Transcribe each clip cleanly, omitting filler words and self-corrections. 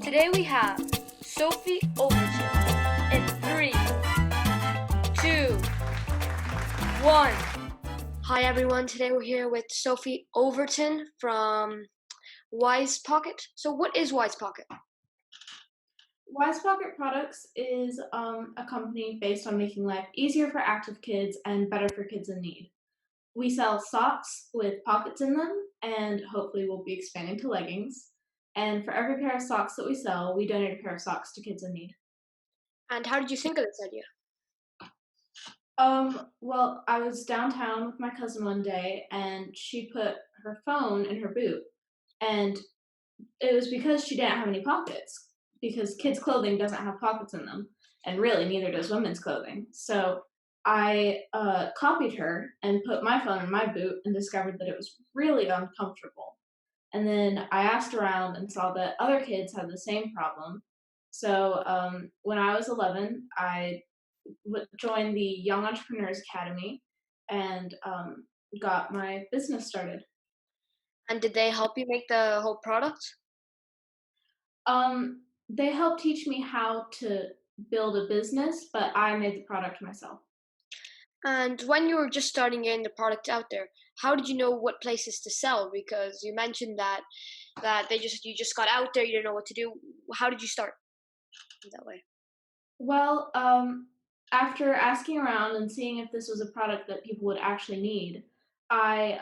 Today we have Sofi Overton in 3, 2, 1. Hi everyone, today we're here with Sofi Overton from Wise Pocket. So what is Wise Pocket? Wise Pocket Products is a company based on making life easier for active kids and better for kids in need. We sell socks with pockets in them, and hopefully we'll be expanding to leggings. And for every pair of socks that we sell, we donate a pair of socks to kids in need. And how did you think of this idea? Well, I was downtown with my cousin one day, and she put her phone in her boot. And it was because she didn't have any pockets, because kids' clothing doesn't have pockets in them, and really neither does women's clothing. So I copied her and put my phone in my boot and discovered that it was really uncomfortable. And then I asked around and saw that other kids had the same problem. So when I was 11, I joined the Young Entrepreneurs Academy and got my business started. And did they help you make the whole product? They helped teach me how to build a business, but I made the product myself. And when you were just starting getting the product out there, how did you know what places to sell? Because you mentioned that you just got out there, you didn't know what to do. How did you start that way? Well, after asking around and seeing if this was a product that people would actually need, I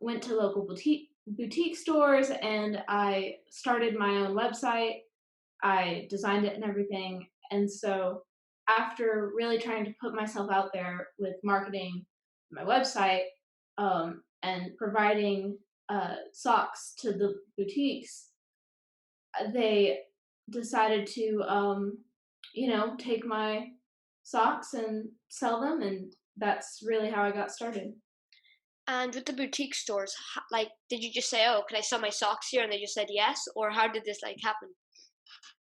went to local boutique stores and I started my own website. I designed it and everything. And so after really trying to put myself out there with marketing my website and providing socks to the boutiques, they decided to, take my socks and sell them. And that's really how I got started. And with the boutique stores, did you just say, "Oh, can I sell my socks here?" and they just said yes, or how did this happen?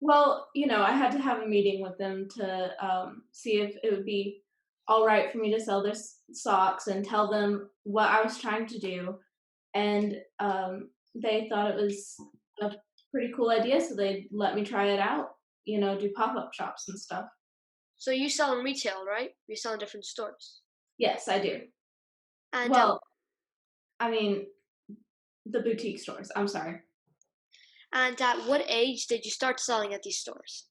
Well, I had to have a meeting with them to see if it would be all right for me to sell their socks and tell them what I was trying to do. And they thought it was a pretty cool idea, so they let me try it out, do pop-up shops and stuff. So you sell in retail, right? You sell in different stores. Yes, I do. And Well, I mean, the boutique stores, I'm sorry. at what age did you start selling at these stores?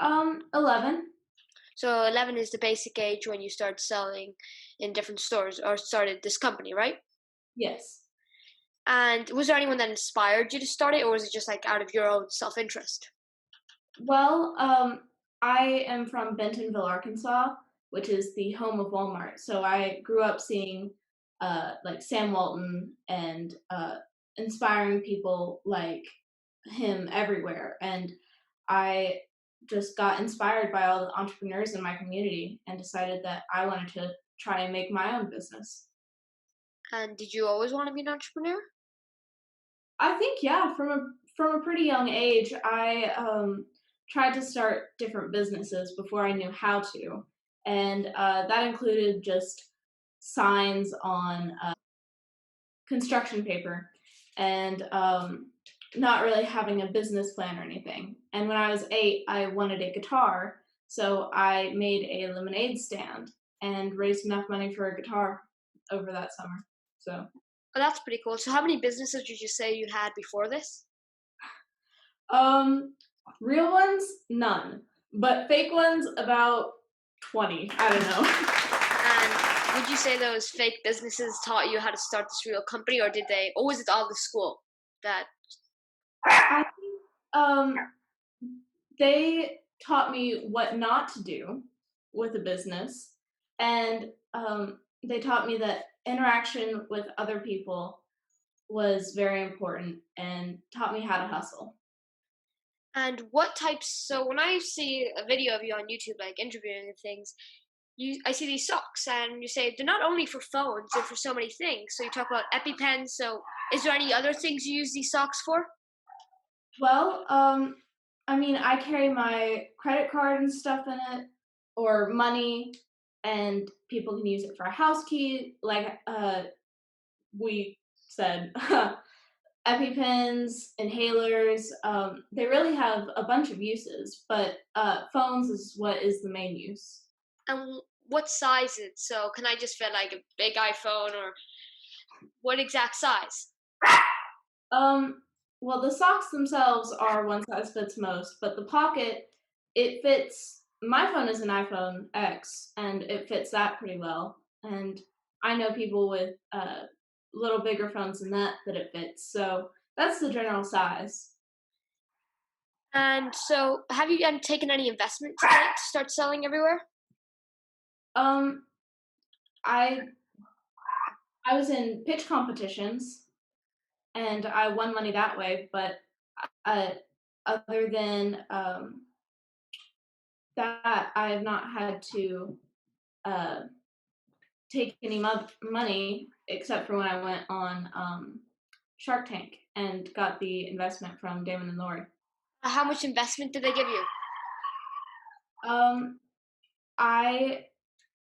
11. So 11 is the basic age when you start selling in different stores or started this company, right? Yes. And was there anyone that inspired you to start it, or was it just out of your own self-interest? Well, I am from Bentonville, Arkansas, which is the home of Walmart. So I grew up seeing like Sam Walton and inspiring people like him everywhere. And I just got inspired by all the entrepreneurs in my community and decided that I wanted to try and make my own business. And did you always want to be an entrepreneur? I think, yeah, from a pretty young age, I tried to start different businesses before I knew how to, and that included just signs on construction paper and not really having a business plan or anything. And when I was 8, I wanted a guitar, so I made a lemonade stand and raised enough money for a guitar over that summer. So. Oh, that's pretty cool. So how many businesses did you say you had before this? Real ones, none. But fake ones, about 20. I don't know. And would you say those fake businesses taught you how to start this real company, or was it all the school that? I think they taught me what not to do with a business, and they taught me that interaction with other people was very important and taught me how to hustle. And so when I see a video of you on YouTube, interviewing and things, I see these socks and you say they're not only for phones, they're for so many things. So you talk about EpiPens. So is there any other things you use these socks for? Well, I carry my credit card and stuff in it, or money, and people can use it for a house key, like we said. EpiPens, inhalers. They really have a bunch of uses, but phones is what is the main use. And what size is it? So can I just fit like a big iPhone or what exact size? Um, well, the socks themselves are one size fits most, but the pocket, it fits. My phone is an iPhone X, and it fits that pretty well. And I know people with little bigger phones than that it fits. So that's the general size. And so have you taken any investment today to start selling everywhere? Um, I I was in pitch competitions, and I won money that way. But uh, other than that, I have not had to uh, take any money except for when I went on Shark Tank and got the investment from Damon and Lori. How much investment did they give you? Um, I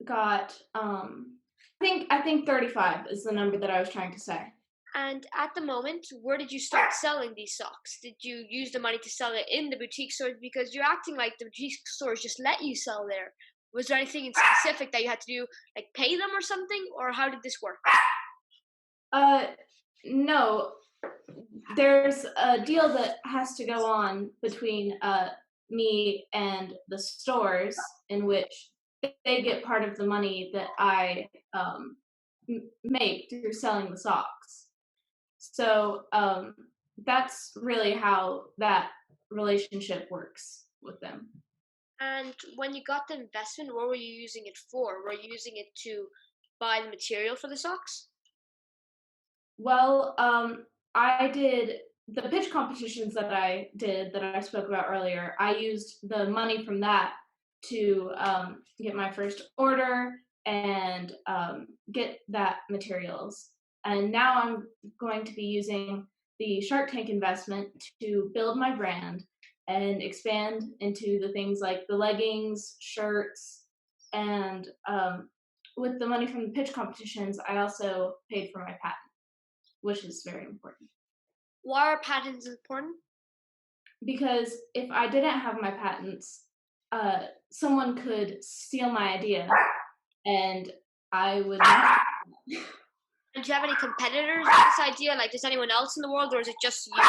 got I think 35 is the number that I was trying to say. And at the moment, where did you start selling these socks? Did you use the money to sell it in the boutique stores? Because you're acting like the boutique stores just let you sell there. Was there anything in specific that you had to do, like pay them or something? Or how did this work? Uh, no, there's a deal that has to go on between me and the stores in which they get part of the money that I make through selling the socks. So that's really how that relationship works with them. And when you got the investment, what were you using it for? Were you using it to buy the material for the socks? Well, I did the pitch competitions that I did that I spoke about earlier. I used the money from that to get my first order and get that materials. And now I'm going to be using the Shark Tank investment to build my brand and expand into the things like the leggings, shirts, and with the money from the pitch competitions, I also paid for my patent, which is very important. Why are patents important? Because if I didn't have my patents, someone could steal my idea, and I would not. And do you have any competitors with this idea? Like, does anyone else in the world, or is it just you?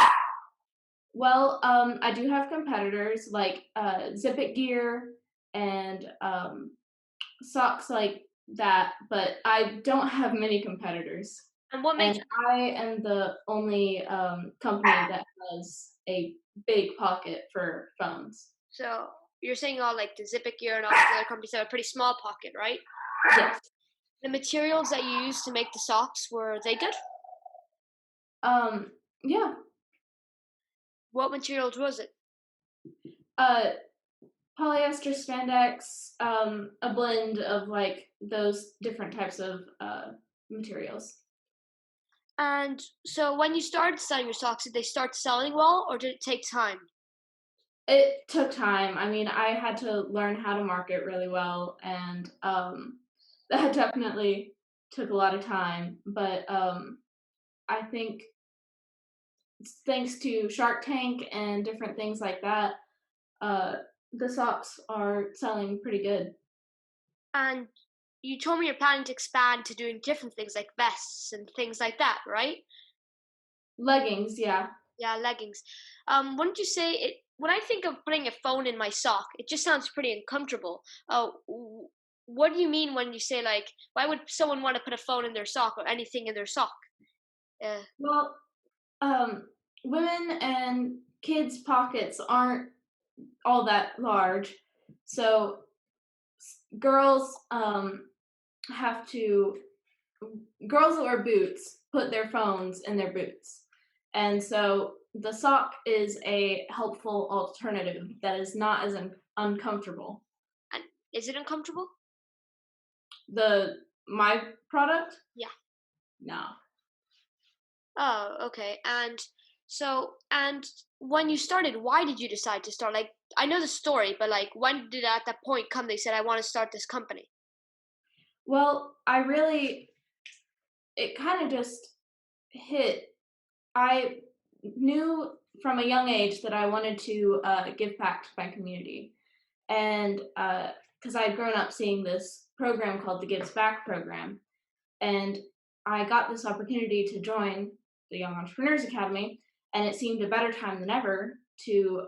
Well, I do have competitors like Zip It Gear and socks like that, but I don't have many competitors. And what makes And I am the only company that has a big pocket for phones. so you're saying all like the Zip It Gear and all the other companies have a pretty small pocket, right? Yes. The materials that you used to make the socks, were they good? Yeah. What materials was it? Uh, Polyester spandex, a blend of like those different types of materials. And so when you started selling your socks, did they start selling well, or did it take time? It took time. I mean, I had to learn how to market really well, and that definitely took a lot of time. But I think thanks to Shark Tank and different things like that, uh, the socks are selling pretty good. And you told me you're planning to expand to doing different things like vests and things like that, right? Leggings, yeah. Yeah, leggings. Wouldn't you say it? When I think of putting a phone in my sock, it just sounds pretty uncomfortable. What do you mean when you say like, why would someone want to put a phone in their sock or anything in their sock? Uh, Well, um, women and kids' pockets aren't all that large, so girls have to girls that wear boots put their phones in their boots, and so the sock is a helpful alternative that is not as uncomfortable. and is it uncomfortable? The my product, Yeah. no. Oh, okay. And when you started, why did you decide to start? Like, I know the story, but like, when did at that point come? They said, I want to start this company. Well, it kind of just hit I knew from a young age that I wanted to give back to my community. And because I had grown up seeing this program called the Gives Back program, and I got this opportunity to join the Young Entrepreneurs Academy, and it seemed a better time than ever to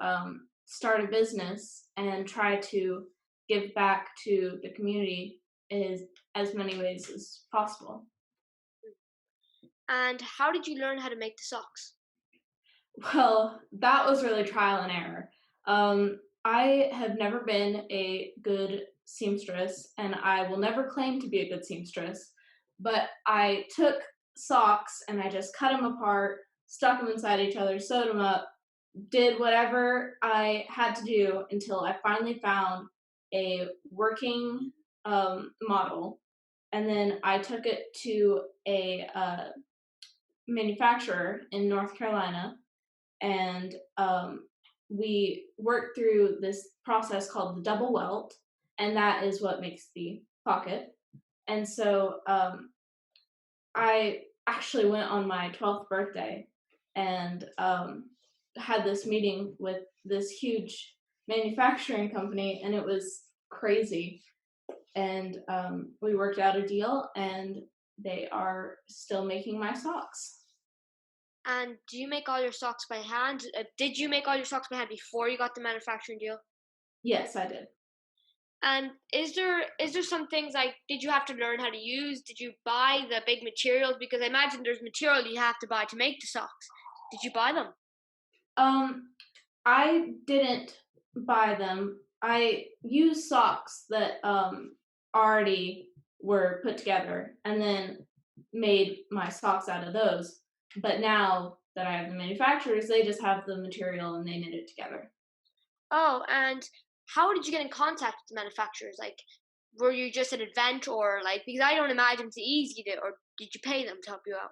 start a business and try to give back to the community in as many ways as possible. And how did you learn how to make the socks? Well, that was really trial and error. I have never been a good seamstress, and I will never claim to be a good seamstress, but I took socks and I just cut them apart, stuck them inside each other, sewed them up, did whatever I had to do until I finally found a working model. And then I took it to a manufacturer in North Carolina, and we worked through this process called the double welt, and that is what makes the pocket. And so I actually went on my 12th birthday and had this meeting with this huge manufacturing company, and it was crazy. And we worked out a deal, and they are still making my socks. And do you make all your socks by hand? Did you make all your socks by hand before you got the manufacturing deal? Yes, I did. And is there some things like did you have to learn how to use? Did you buy the big materials? Because I imagine there's material you have to buy to make the socks. Did you buy them? Um, I didn't buy them. I used socks that already were put together and then made my socks out of those. But now that I have the manufacturers, they just have the material and they knit it together. Oh, and how did you get in contact with the manufacturers? Like, were you just at an event or like because I don't imagine it's easy to or did you pay them to help you out?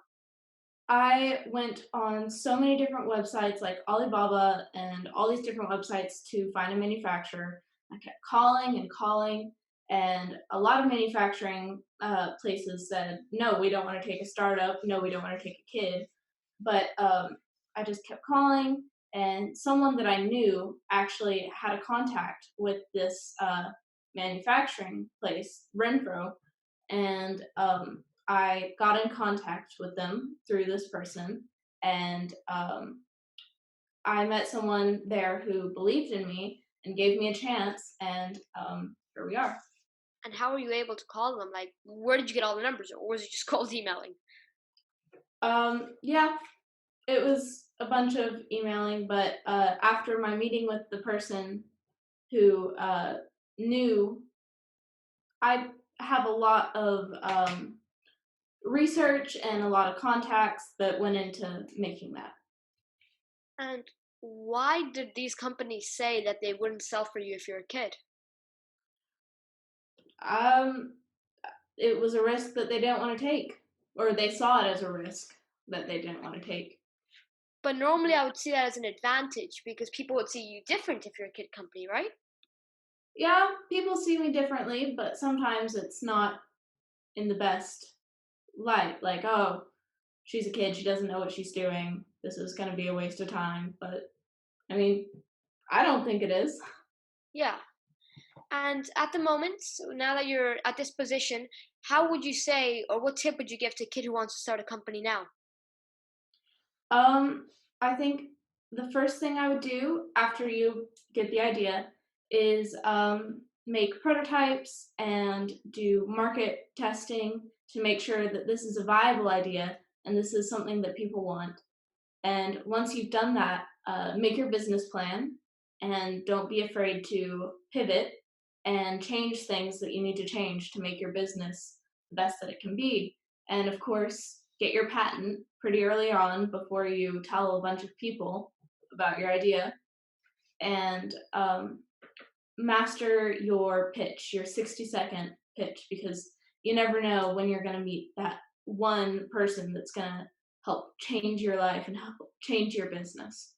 I went on so many different websites like Alibaba and all these different websites to find a manufacturer. I kept calling and calling, and a lot of manufacturing places said, no, we don't want to take a startup. No, we don't want to take a kid. But I just kept calling, and someone that I knew actually had a contact with this manufacturing place, Renfro, and I got in contact with them through this person, and I met someone there who believed in me and gave me a chance, and here we are. And how were you able to call them? Like, where did you get all the numbers, or was it just cold emailing? Yeah, it was a bunch of emailing, but after my meeting with the person who knew, I have a lot of research and a lot of contacts that went into making that. And why did these companies say that they wouldn't sell for you if you're a kid? Um, it was a risk that they didn't want to take, or they saw it as a risk that they didn't want to take. But normally I would see that as an advantage because people would see you different if you're a kid company, right? Yeah, people see me differently, but sometimes it's not in the best light. Like, oh, she's a kid, she doesn't know what she's doing. This is going to be a waste of time. But I mean, I don't think it is. Yeah. And at the moment, so now that you're at this position, how would you say, or what tip would you give to a kid who wants to start a company now? Um, I think the first thing I would do after you get the idea is make prototypes and do market testing to make sure that this is a viable idea and this is something that people want. And once you've done that, make your business plan and don't be afraid to pivot and change things that you need to change to make your business the best that it can be. And of course, get your patent pretty early on before you tell a bunch of people about your idea. And master your pitch, your 60-second pitch, because you never know when you're going to meet that one person that's going to help change your life and help change your business.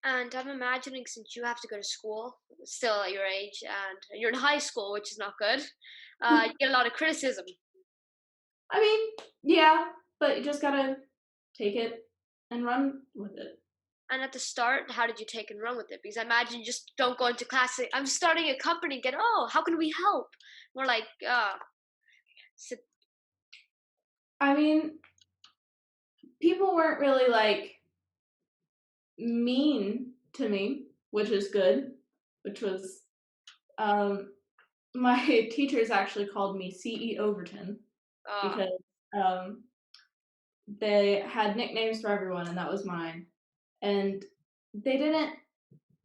And I'm imagining since you have to go to school still at your age and you're in high school, which is not good, you get a lot of criticism. I mean, yeah, but you just gotta take it and run with it. And at the start, how did you take and run with it? Because I imagine you just don't go into class, say, I'm starting a company, get, oh, how can we help? More like, sit. I mean, people weren't really like mean to me, which is good, which was my teachers actually called me CE Overton uh, because um, they had nicknames for everyone, and that was mine. And they didn't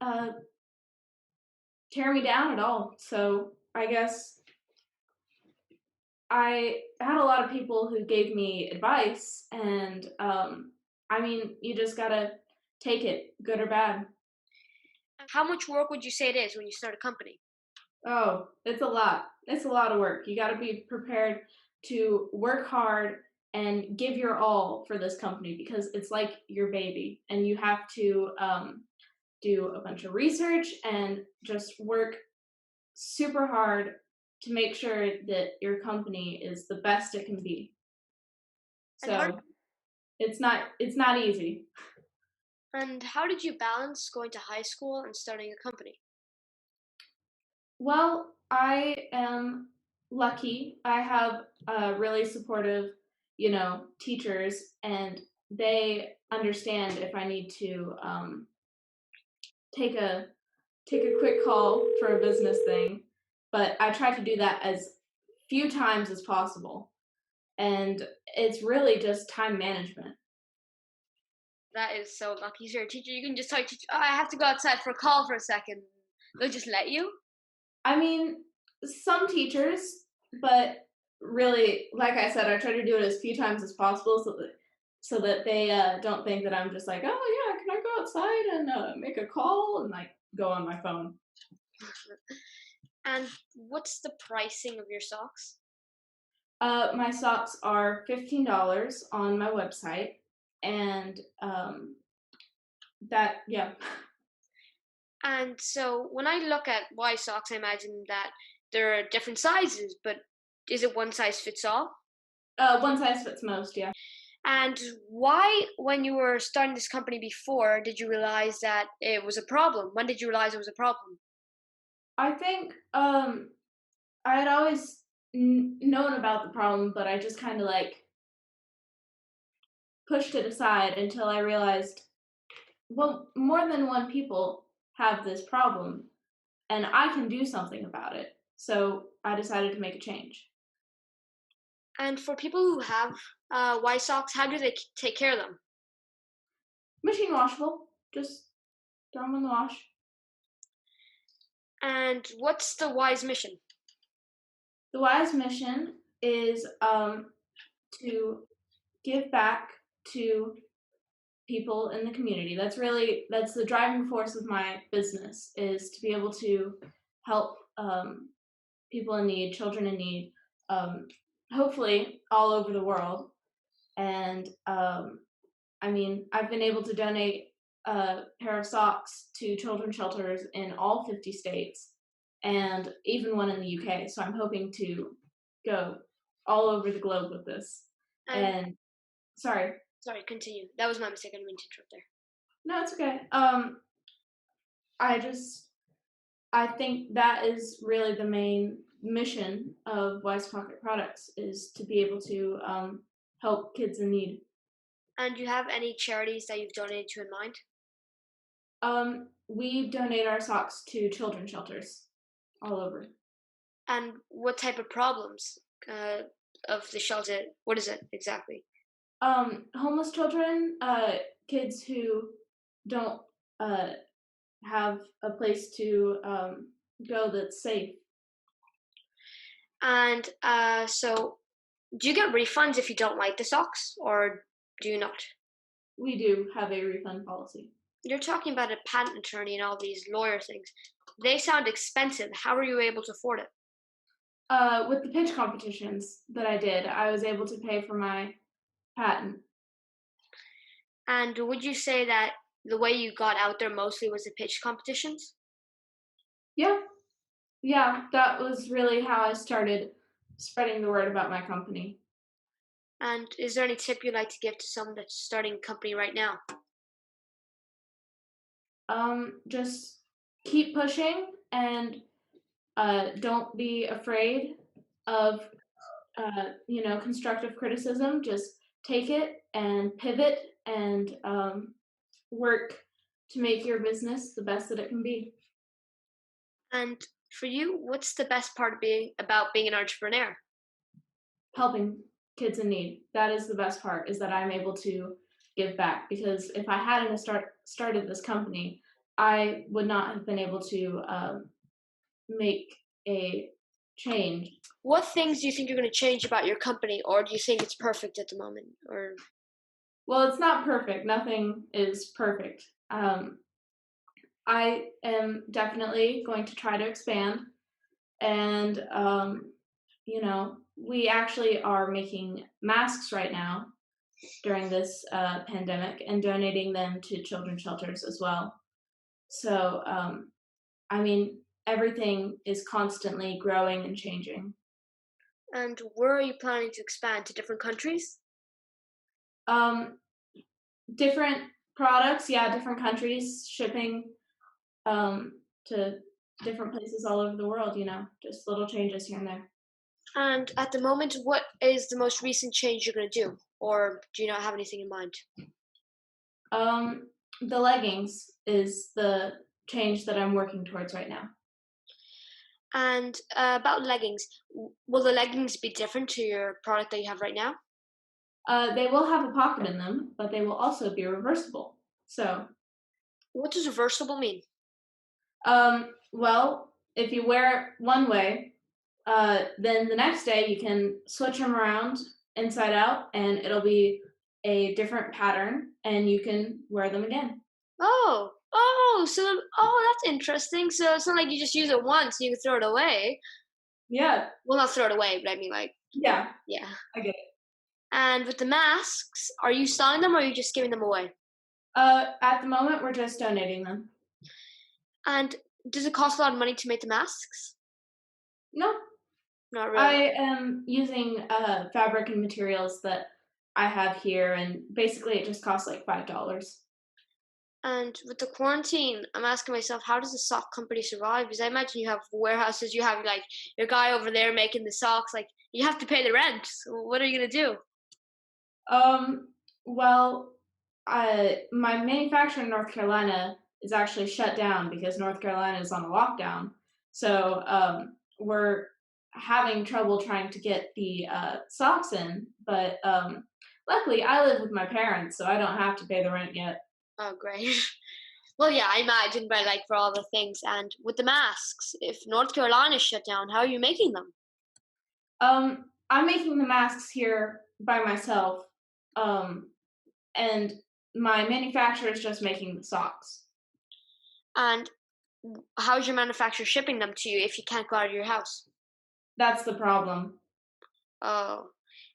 uh, tear me down at all. So I guess I had a lot of people who gave me advice, and I mean, you just gotta take it, good or bad. how much work would you say it is when you start a company? Oh, it's a lot. It's a lot of work. You got to be prepared to work hard and give your all for this company because it's like your baby, and you have to do a bunch of research and just work super hard to make sure that your company is the best it can be. And how So it's not easy. and how did you balance going to high school and starting a company? Well, I am lucky. I have really supportive, teachers, and they understand if I need to take a take a quick call for a business thing. But I try to do that as few times as possible, and it's really just time management. That is so lucky. You're a teacher. You can just tell your teacher, oh, I have to go outside for a call for a second. They'll just let you. I mean, some teachers, but really, like I said, I try to do it as few times as possible so that they don't think that I'm just like, oh yeah, can I go outside and make a call and like go on my phone. And what's the pricing of your socks? My socks are $15 on my website, and that yeah. And so when I look at Y socks, I imagine that there are different sizes, but is it one size fits all? One size fits most, yeah. And why, when you were starting this company before, did you realize that it was a problem? When did you realize it was a problem? I think I had always known about the problem, but I just kind of like pushed it aside until I realized, well, more than one people have this problem, and I can do something about it. So I decided to make a change. And for people who have Y socks, how do they take care of them? Machine washable, just throw them in the wash. And what's the Y's mission? The WISE mission is to give back to people in the community. That's the driving force of my business is to be able to help people in need, children in need, hopefully all over the world. And I mean, I've been able to donate a pair of socks to children's shelters in all 50 states and even one in the UK. So I'm hoping to go all over the globe with this. And And sorry, sorry, continue. That was my mistake. I didn't mean to interrupt there. no, it's okay. I just I think that is really the main mission of Wise Pocket Products is to be able to help kids in need. And do you have any charities that you've donated to in mind? We donate our socks to children's shelters all over. And what type of problems uh, of the shelter? What is it exactly? Homeless children, kids who don't uh, have a place to go that's safe. And so, do you get refunds if you don't like the socks, or do you not? We do have a refund policy. You're talking about a patent attorney and all these lawyer things. They sound expensive. How are you able to afford it? With the pitch competitions that I did, I was able to pay for my patent. And would you say that the way you got out there mostly was the pitch competitions? Yeah, yeah, that was really how I started spreading the word about my company. And is there any tip you'd like to give to someone that's starting a company right now? Just keep pushing and don't be afraid of constructive criticism. Just take it and pivot and work to make your business the best that it can be. And for you, what's the best part of being an entrepreneur? Helping kids in need. That is the best part, is that I'm able to give back, because if I hadn't started this company, I would not have been able to make a change. What things do you think you're going to change about your company, or do you think it's perfect at the moment? Or Well, it's not perfect. Nothing is perfect. I am definitely going to try to expand, and we actually are making masks right now during this pandemic and donating them to children's shelters as well. So, I mean, everything is constantly growing and changing. and where are you planning to expand to different countries? Um, Different products, yeah, different countries, shipping to different places all over the world, just little changes here and there. And at the moment, what is the most recent change you're going to do, or do you not have anything in mind? The leggings is the change that I'm working towards right now. And about leggings, will the leggings be different to your product that you have right now? They will have a pocket in them, but they will also be reversible. So, What does reversible mean? well, if you wear it one way, then the next day you can switch them around inside out, and it'll be a different pattern, and you can wear them again. That's interesting. So it's not like you just use it once and you can throw it away. Yeah, Well, not throw it away, but I mean, like, yeah, yeah. I get it. And with the masks, are you selling them or are you just giving them away? At the moment, we're just donating them. And does it cost a lot of money to make the masks? No, Not really. I am using fabric and materials that I have here, and basically it just costs like $5. And with the quarantine, I'm asking myself, how does the sock company survive? Because I imagine you have warehouses, you have like your guy over there making the socks, like you have to pay the rent. So what are you gonna do? Well, my manufacturer in North Carolina is actually shut down because North Carolina is on a lockdown. So we're having trouble trying to get the socks in. But luckily, I live with my parents, so I don't have to pay the rent yet. Oh, great. Well, yeah, I imagine, but like for all the things, and with the masks, if North Carolina is shut down, how are you making them? I'm making the masks here by myself, um, and my manufacturer is just making the socks. And how's your manufacturer shipping them to you if you can't go out of your house? That's the problem. Oh.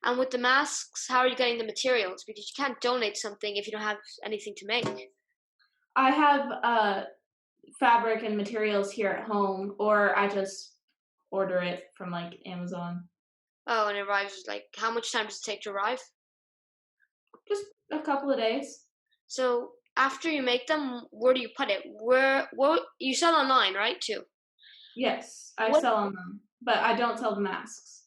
And with the masks, how are you getting the materials? Because you can't donate something if you don't have anything to make. I have fabric and materials here at home, or I just order it from like Amazon. Oh, and it arrives like how much time does it take to arrive? Just a couple of days. So after you make them, where do you put it? Where you sell online, right? Too. Yes, I What sell on them, but I don't sell the masks.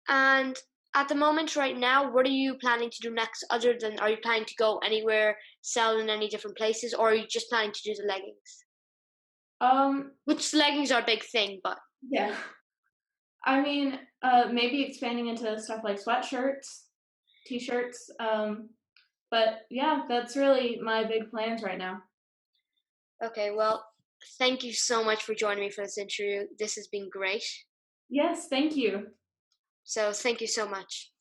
and at the moment right now, what are you planning to do next other than are you planning to go anywhere, sell in any different places, or are you just planning to do the leggings? Um, Which leggings are a big thing, but yeah. I mean, maybe expanding into stuff like sweatshirts, t-shirts. But yeah, that's really my big plans right now. okay, well, thank you so much for joining me for this interview. This has been great. Yes, thank you. So thank you so much.